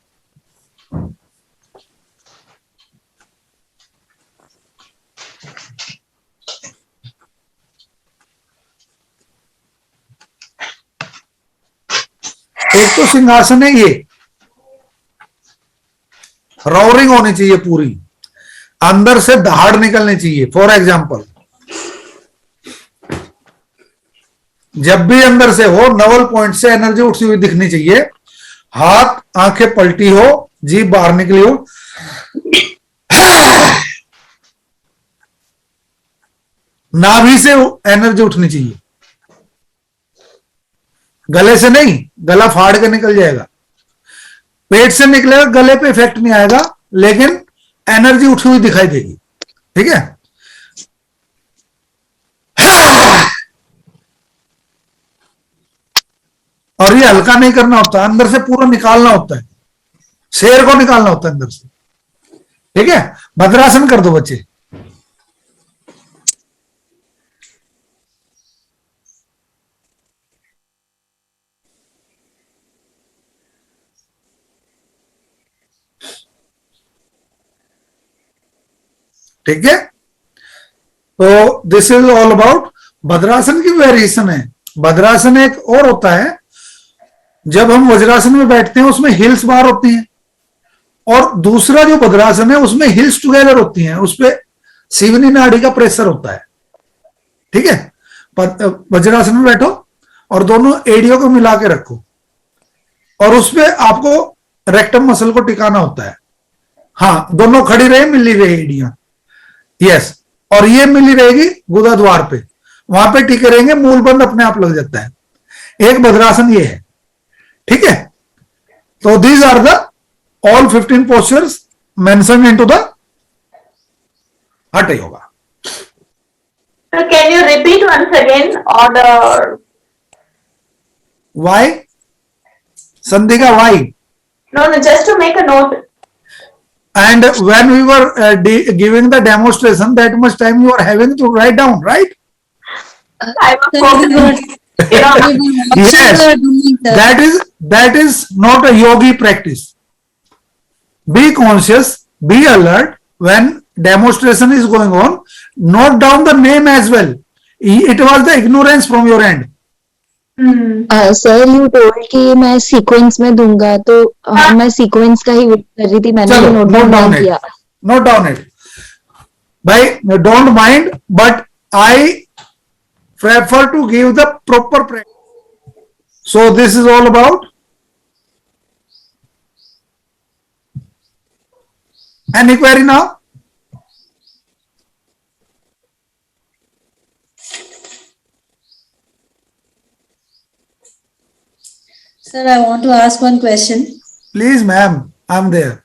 एक तो सिंहासन है ये, रोअरिंग होनी चाहिए पूरी, अंदर से दहाड़ निकलनी चाहिए। फॉर एग्जाम्पल, जब भी अंदर से हो, नवल पॉइंट से एनर्जी उठती हुई दिखनी चाहिए, हाथ आंखें पलटी हो, जीभ बाहर निकली हो, नाभि से एनर्जी उठनी चाहिए, गले से नहीं, गला फाड़ के निकल जाएगा। पेट से निकलेगा, गले पे इफेक्ट नहीं आएगा, लेकिन एनर्जी उठी हुई दिखाई देगी। ठीक है, और ये हल्का नहीं करना होता, अंदर से पूरा निकालना होता है, शेर को निकालना होता है अंदर से। ठीक है, भद्रासन कर दो बच्चे। ठीक है, तो दिस इज ऑल अबाउट भद्रासन की वेरिएशन है। भद्रासन एक और होता है, जब हम वज्रासन में बैठते हैं उसमें हिल्स बाहर होती हैं, और दूसरा जो भद्रासन है उसमें हिल्स टुगेदर होती हैं, उसपे सीवनी नाड़ी का प्रेशर होता है। ठीक है, वज्रासन में बैठो और दोनों एडियो को मिला के रखो, और उसपे आपको रेक्टम मसल को टिकाना होता है। हाँ, दोनों खड़ी रहे, मिली रहे एडियां, यस, और ये मिली रहेगी गुदा द्वार पे, वहां पे टिके रहेंगे, मूल बंद अपने आप लग जाता है। एक भद्रासन ये है। ठीक है, तो these are the all 15 postures mentioned into the hatha yoga. So can you repeat once again order? Why? Sandhika, why? No, just to make a note. And when we were giving the demonstration, that much time you are having to write down, right? I was focusing. Yes, that is not a yogi practice. Be conscious, be alert when demonstration is going on. Note down the name as well. It was the ignorance from your end. Sir you told कि मैं sequence में दूंगा, तो मैं sequence का ही wait कर रही थी, मैंने नोट डाउन किया। नोट डाउन इट भाई, don't mind, but I prefer to give the proper practice. So this is all about. Any query now? Sir, I want to ask one question. Please, ma'am, I'm there.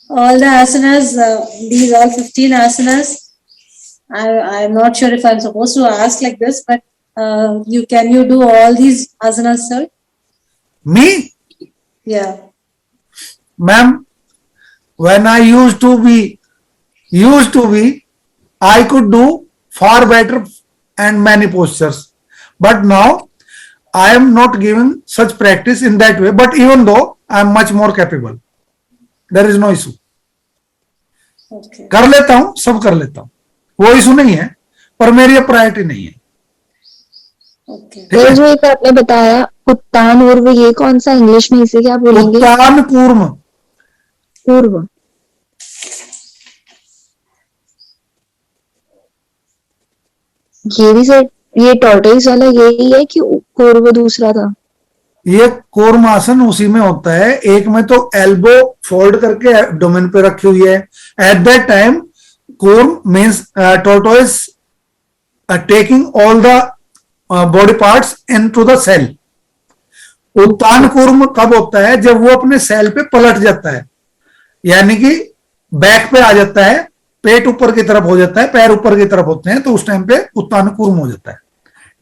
All the asanas, these all 15 asanas, I'm not sure if I'm supposed to ask like this, but can you do all these asanas, sir? Me? Yeah. Ma'am, when I used to be, I could do far better and many postures. But now I am not giving such practice in that way. But even though I am much more capable, there is no issue. Okay. कर लेता हूं, सब कर लेता हूं, वो issue नहीं है, पर मेरी प्रायोरिटी नहीं है। Okay. ये जो एक आपने बताया उत्तान पूर्व, ये कौन सा, इंग्लिश में इसे क्या बोलेंगे? उत्तान कूर्म। पूर्व। ये भी सर, ये टॉर्टोइस वाला यही है कि पूर्व दूसरा था? ये कूर्म आसन उसी में होता है। एक में तो एल्बो फोल्ड करके एब्डोमेन पे रखी हुई है। At that time Kurma means tortoise taking all the body parts into the shell. उत्तान कूर्म कब होता है? जब वो अपने सेल पे पलट जाता है, यानी कि बैक पे आ जाता है, पेट ऊपर की तरफ हो जाता है, पैर ऊपर की तरफ होते हैं, तो उस टाइम पे उत्तान कूर्म हो जाता है।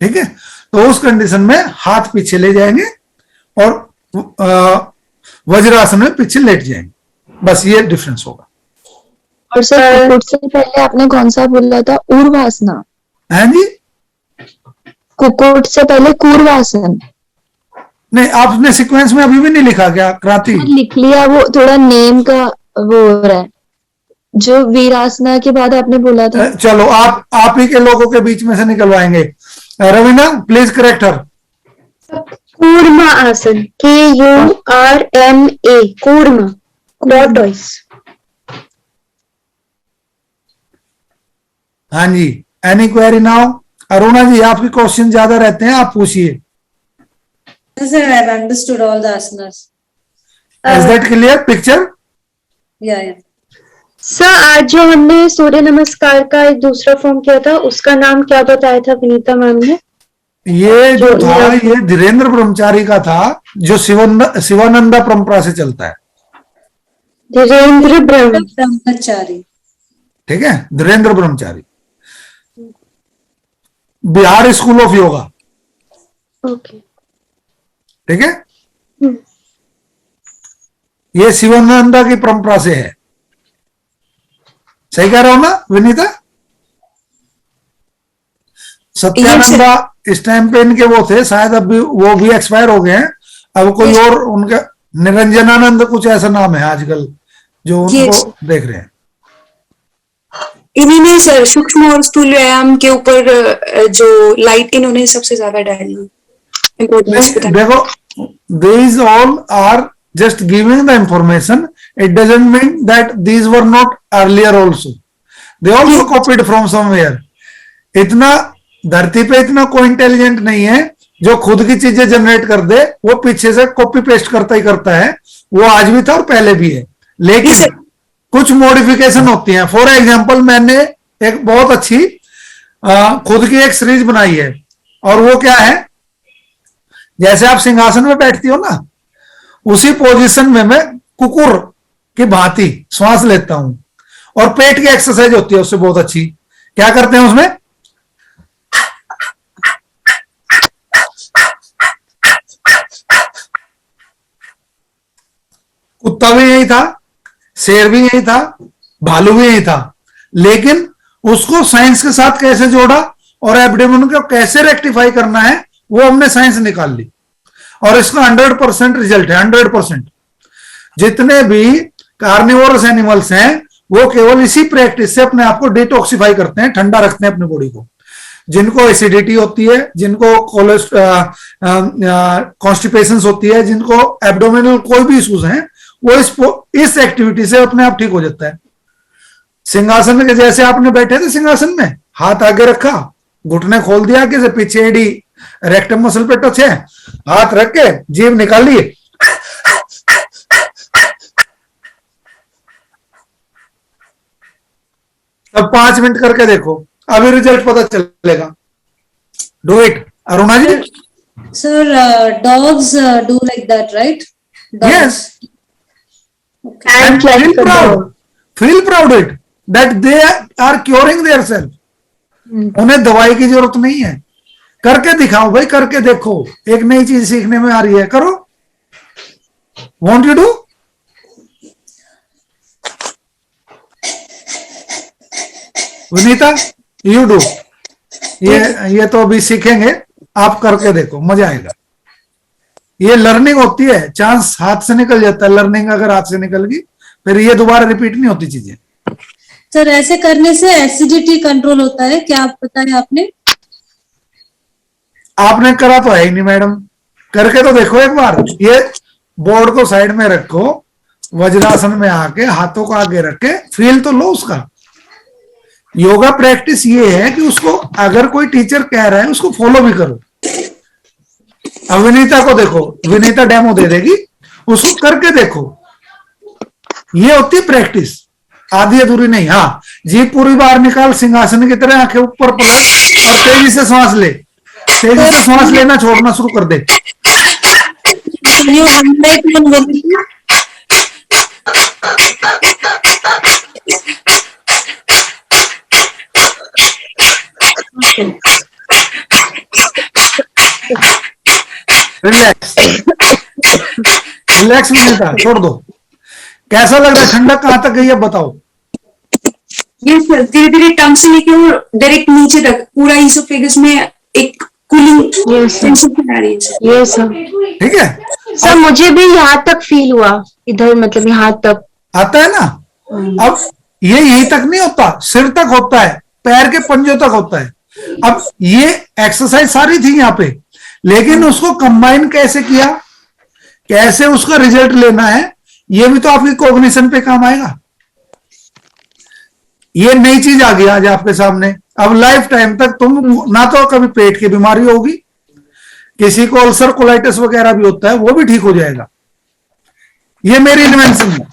ठीक है, तो उस कंडीशन में हाथ पीछे ले जाएंगे और वज्रासन में पीछे लेट जाएंगे, बस ये डिफरेंस होगा। और सर कुकुट से पहले आपने कौन सा बोला था? ऊर्वासना। है जी, कुकुट से पहले कूर्वासन। नहीं, आपने सीक्वेंस में अभी भी नहीं लिखा क्या क्रांति? लिख लिया, वो थोड़ा नेम का वो हो रहा है। जो वीरासना के बाद आपने बोला था। चलो आप ही के लोगों के बीच में से निकलवाएंगे। रवीना प्लीज करेक्ट हर। कूर्म आसन, KURMA, कूर्म। tortoise. हाँ जी, एनी क्वेरी नाउ? अरुणा जी, आपके क्वेश्चन ज्यादा रहते हैं, आप पूछिए। Yes, sir, I've understood all the asanas. Is that clear picture? Yeah, yeah. Sir आज जो हमने सूर्य नमस्कार का एक दूसरा फॉर्म किया था उसका नाम क्या बताया था विनीता मैम ने? ये जो था ये धीरेन्द्र ब्रह्मचारी का था, जो शिवानंदा परंपरा से चलता है। धीरेन्द्र ब्रह्मचारी। ठीक है, धीरेन्द्र ब्रह्मचारी, Bihar school of yoga. Okay, ठीक है, ये शिवानंदा की परंपरा से है। सही कह रहा हूं ना विनीता? सत्यानंदा इस टाइम पे इनके वो थे, शायद अब भी वो भी एक्सपायर हो गए हैं। अब कोई और उनका निरंजनानंद कुछ ऐसा नाम है आजकल जो उनको देख रहे हैं। इन्हीं ने सर सूक्ष्म और स्थूल व्यायाम के ऊपर जो लाइट इन्होंने सबसे ज्यादा डाली इम्पोर्टेंस बताई। देखो, these all are just giving the information. It doesn't mean that these were not earlier also. They also copied from somewhere. इतना धरती पे इतना कोई इंटेलिजेंट नहीं है जो खुद की चीजें जनरेट कर दे, वो पीछे से कॉपी पेस्ट करता ही करता है। वो आज भी था और पहले भी है, लेकिन कुछ मॉडिफिकेशन होती हैं। फॉर एग्जांपल, मैंने एक बहुत अच्छी खुद की एक सीरीज बनाई है, और वो क्या है, जैसे आप सिंहासन में बैठती हो ना, उसी पोजीशन में मैं कुकुर की भांति श्वास लेता हूं, और पेट की एक्सरसाइज होती है उससे बहुत अच्छी। क्या करते हैं उसमें? कुत्ता भी यही था, शेर भी यही था, भालू भी यही था, लेकिन उसको साइंस के साथ कैसे जोड़ा और एब्डोमेन को कैसे रेक्टिफाई करना है, वो हमने साइंस निकाल ली, और इसका 100% रिजल्ट है। 100% जितने भी कार्निवोरस एनिमल्स हैं वो केवल इसी प्रैक्टिस से अपने आप को डिटॉक्सिफाई करते हैं, ठंडा रखते हैं अपने बॉडी को। जिनको एसिडिटी होती है, जिनको कॉन्स्टिपेशन होती है, जिनको एब्डोमिनल कोई भी इश्यूज हैं, वो इस एक्टिविटी से अपने आप ठीक हो जाता है। सिंहासन के जैसे आपने बैठे थे, सिंहासन में हाथ आगे रखा, घुटने खोल दिया आगे से, पीछे एडी रेक्टम मसल पे टच है, हाथ रख के जीभ निकाल लिए, अब 5 मिनट करके देखो, अभी रिजल्ट पता चलेगा। Do it Aruna ji. Sir, dogs do like that, right? Dogs. Yes. Okay. And feel proud it that they are curing their self. उन्हें दवाई की जरूरत नहीं है, करके दिखाओ भाई, करके देखो, एक नई चीज सीखने में आ रही है, करो। Want you do? Vinita, you do. ये तो अभी सीखेंगे, आप करके देखो, मजा आएगा। ये लर्निंग होती है, चांस हाथ से निकल जाता है, लर्निंग अगर हाथ से निकल गई फिर ये दोबारा रिपीट नहीं होती चीजें। सर, ऐसे करने से एसिडिटी कंट्रोल होता है क्या, आप बताएं? आपने करा तो है ही नहीं मैडम, करके तो देखो एक बार। ये बोर्ड को साइड में रखो, वज्रासन में आके हाथों को आगे रख के फील तो लो उसका। योगा प्रैक्टिस ये है कि उसको अगर कोई टीचर कह रहा है उसको फॉलो भी करो। अब विनीता को देखो, विनीता डेमो दे देगी, उसको करके देखो। ये होती प्रैक्टिस, आधी अधूरी नहीं। हाँ, जीभ पूरी बाहर निकाल, सिंहासन की तरह आंखें ऊपर पलट, और तेजी से सांस ले, तेजी से सांस लेना छोड़ना शुरू कर दे। रिलैक्स रिलैक्स विनीता, छोड़ दो। कैसा लग रहा है? ठंडक कहां तक गई है बताओ? ये सर धीरे धीरे टंग से लेके और डायरेक्ट नीचे तक पूरा इसोफेगस में एक कूलिंग सेंसेशन आ रही है सर। ये सर ठीक है सर, मुझे भी यहाँ तक फील हुआ, इधर मतलब यहाँ तक आता है ना। अब ये यहीं तक नहीं होता, सिर तक होता है, पैर के पंजों तक होता है। अब ये एक्सरसाइज सारी थी यहाँ पे, लेकिन उसको कंबाइन कैसे किया, कैसे उसका रिजल्ट लेना है, ये भी तो आपकी कॉग्निशन पे काम आएगा। ये नई चीज आ गई आज आपके सामने। अब लाइफ टाइम तक तुम ना तो कभी पेट की बीमारी होगी, किसी को अल्सर कोलाइटिस वगैरह भी होता है वो भी ठीक हो जाएगा। ये मेरी इन्वेंशन है।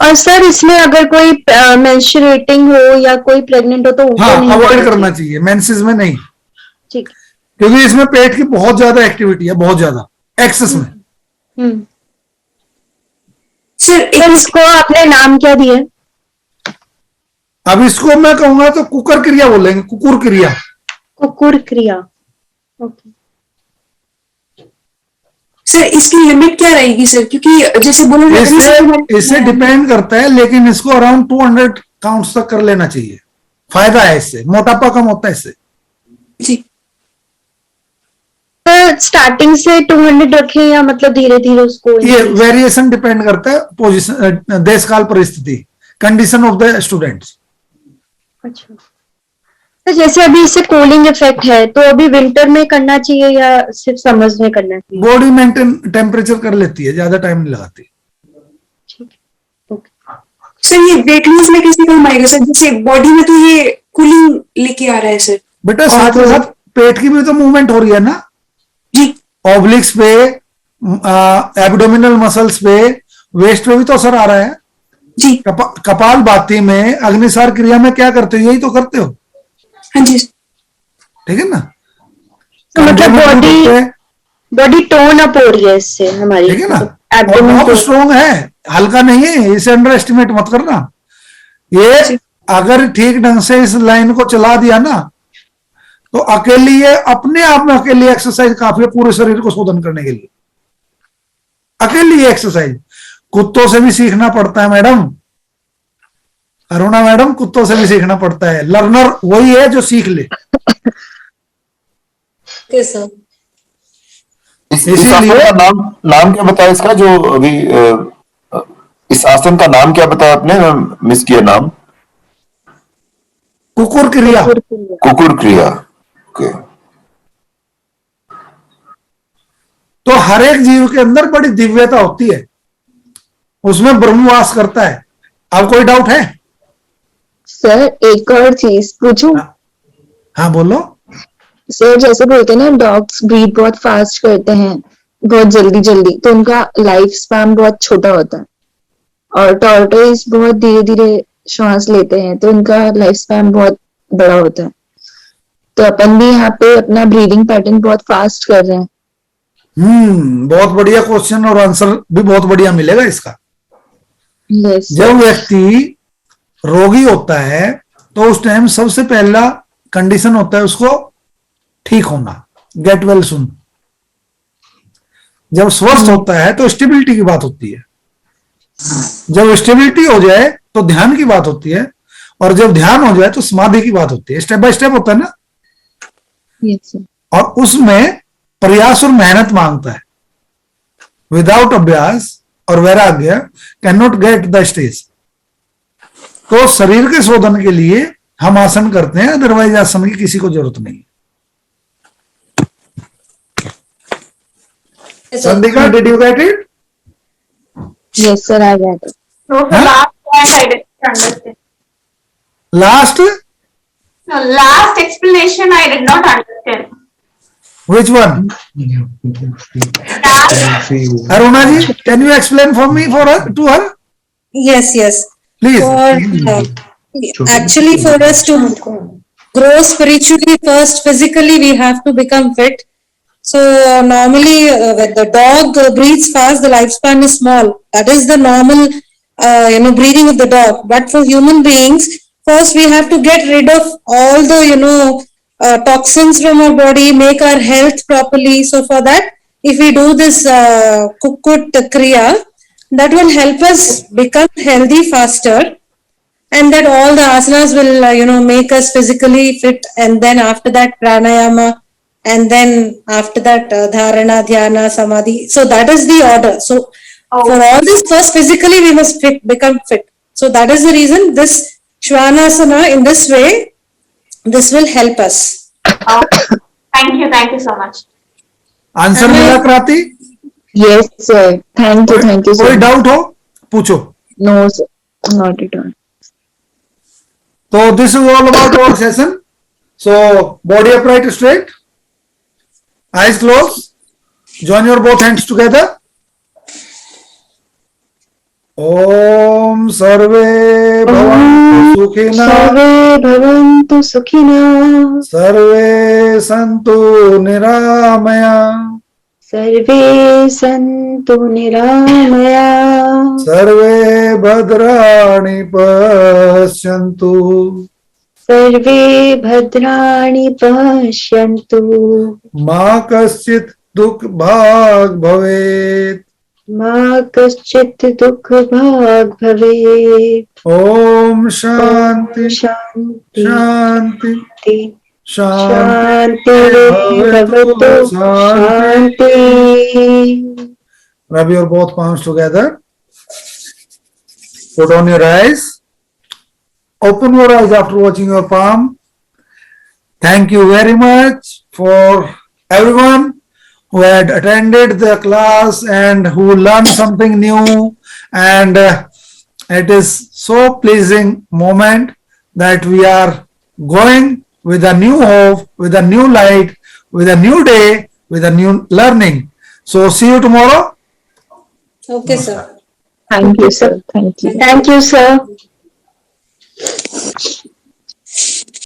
और सर इसमें अगर कोई मेंस्ट्रुएटिंग हो या कोई प्रेग्नेंट हो तो उनको हाँ, नहीं अवॉइड लेना करना चाहिए मेंसेस में नहीं, ठीक। क्योंकि इसमें पेट की बहुत ज्यादा एक्टिविटी है, बहुत ज्यादा एक्सेस में। सर सर इसको आपने नाम क्या दिया? अब इसको मैं कहूंगा तो कुकर क्रिया बोलेंगे, कुकुर क्रिया। कुकुर क्रिया, ओके। सर इसकी लिमिट क्या रहेगी सर, क्योंकि जैसे बोला इससे डिपेंड करता है, लेकिन इसको अराउंड 200 काउंट्स तक कर लेना चाहिए। फायदा है इससे, मोटापा कम होता है इससे। जी स्टार्टिंग से 200 रखें या मतलब धीरे धीरे उसको? ये वेरिएशन डिपेंड करता है पोजीशन, देश काल परिस्थिति, कंडीशन ऑफ द स्टूडेंट्स। अच्छा, तो जैसे अभी इससे कूलिंग इफेक्ट है तो अभी विंटर में करना चाहिए या सिर्फ समर्स में करना चाहिए? बॉडी मेंटेन टेम्परेचर कर लेती है, ज्यादा टाइम नहीं लगाती। ठीक है, ओके। सर ये वेट लॉस में कैसे काम आएगा सर, जैसे बॉडी में तो ये कूलिंग लेके आ रहा है सर। बेटा साथ ही साथ पेट की भी तो मूवमेंट हो रही है ना जी, ऑब्लिक्स पे, एब्डोमिनल मसल्स पे, वेस्ट पे भी तो असर आ रहा है जी कपाल भाती में अग्निसार क्रिया में क्या करते हो, यही तो करते हो। हाँ जी, ठीक है ना। तो मतलब बॉडी टोन अप हो रही है इससे हमारी, ठीक है ना, एब्डोमेन और बहुत स्ट्रॉन्ग है, हल्का नहीं है, इसे अंडर एस्टिमेट मत करना। ये अगर ठीक ढंग से इस लाइन को चला दिया ना तो अकेली, ये अपने आप में अकेली एक्सरसाइज काफी है पूरे शरीर को शोधन करने के लिए। अकेली एक्सरसाइज, कुत्तों से भी सीखना पड़ता है मैडम, अरुणा मैडम, कुत्तों से भी सीखना पड़ता है। लर्नर वही है जो सीख ले। इस आसन का नाम क्या बताया इसका, जो अभी इस आसन का नाम क्या बताया आपने, मिस किया नाम? कुकुर क्रिया। कुकुर क्रिया, ओके। तो हर एक जीव के अंदर बड़ी दिव्यता होती है, उसमें ब्रह्मवास करता है। अब कोई डाउट है? सर एक और चीज पूछूं? हाँ बोलो। सर जैसे बोलते हैं ना, डॉग्स ब्रीथ बहुत फास्ट करते हैं, बहुत जल्दी जल्दी, तो उनका लाइफ स्पैन बहुत छोटा होता है, और टॉर्टोइज बहुत धीरे धीरे श्वास लेते हैं तो उनका लाइफ स्पैन बहुत बड़ा होता है। तो अपन भी यहाँ पे अपना ब्रीदिंग पैटर्न बहुत फास्ट कर रहे हैं। बहुत बढ़िया क्वेश्चन, और आंसर भी बहुत बढ़िया मिलेगा इसका। यस। जब व्यक्ति रोगी होता है तो उस टाइम सबसे पहला कंडीशन होता है उसको ठीक होना, गेट वेल सुन। जब स्वस्थ होता है तो स्टेबिलिटी की बात होती है, जब स्टेबिलिटी हो जाए तो ध्यान की बात होती है, और जब ध्यान हो जाए तो समाधि की बात होती है। स्टेप बाय स्टेप होता है ना। Yes sir. और उसमें प्रयास और मेहनत मांगता है। विदाउट अभ्यास और वैराग्य can not get the stage. तो शरीर के शोधन के लिए हम आसन करते हैं, अदरवाइज आसन की किसी को जरूरत नहीं। Sandika, did you get it? Yes sir, I get it. No, the last point I didn't understand. Last No, last explanation I did not understand. which one? Last, Aruna ji, can you explain for me, for her, to her, Yes, yes. please? Actually, for us to grow spiritually, first physically we have to become fit. So normally, when the dog breathes fast, the lifespan is small. That is the normal, breathing of the dog. But for human beings, first we have to get rid of all the, toxins from our body, make our health properly. So for that, if we do this Kukut Kriya, that will help us become healthy faster. And that all the asanas will, make us physically fit. And then after that, pranayama. And then after that, dharana, dhyana, samadhi. So that is the order. So for all this, first physically we must become fit. So that is the reason this Shvanasana in this way, this will help us. thank you so much. Answer मिला क्रांति? Yes, sir. Thank you कोई so much. Doubt हो पूछो. No, sir. Not at all. So this is all about our session. So body upright straight, eyes closed, join your both hands together. Om Sarve Bhavantu Sukhina, सर्वे भवन्तु सुखिनः Sarve Santu Niramaya, सर्वे सन्तु निरामया Sarve Bhadrani Pashyantu, सर्वे भद्राणि पश्यन्तु Ma Kaschit Dukh Bhag Bhavet. मा कश्चित् दुःखभाग् भवेत् Om Shanti Shanti Shanti Shanti शान्तिर्भवतु Shanti. Rub your both palms together. Put on your eyes. Open your eyes after watching your palm. Thank you very much for everyone who had attended the class and who learned something new. And it is so pleasing moment that we are going with a new hope, with a new light, with a new day, with a new learning. So see you tomorrow. Okay, sir. Thank you, sir. Thank you. Thank you, sir.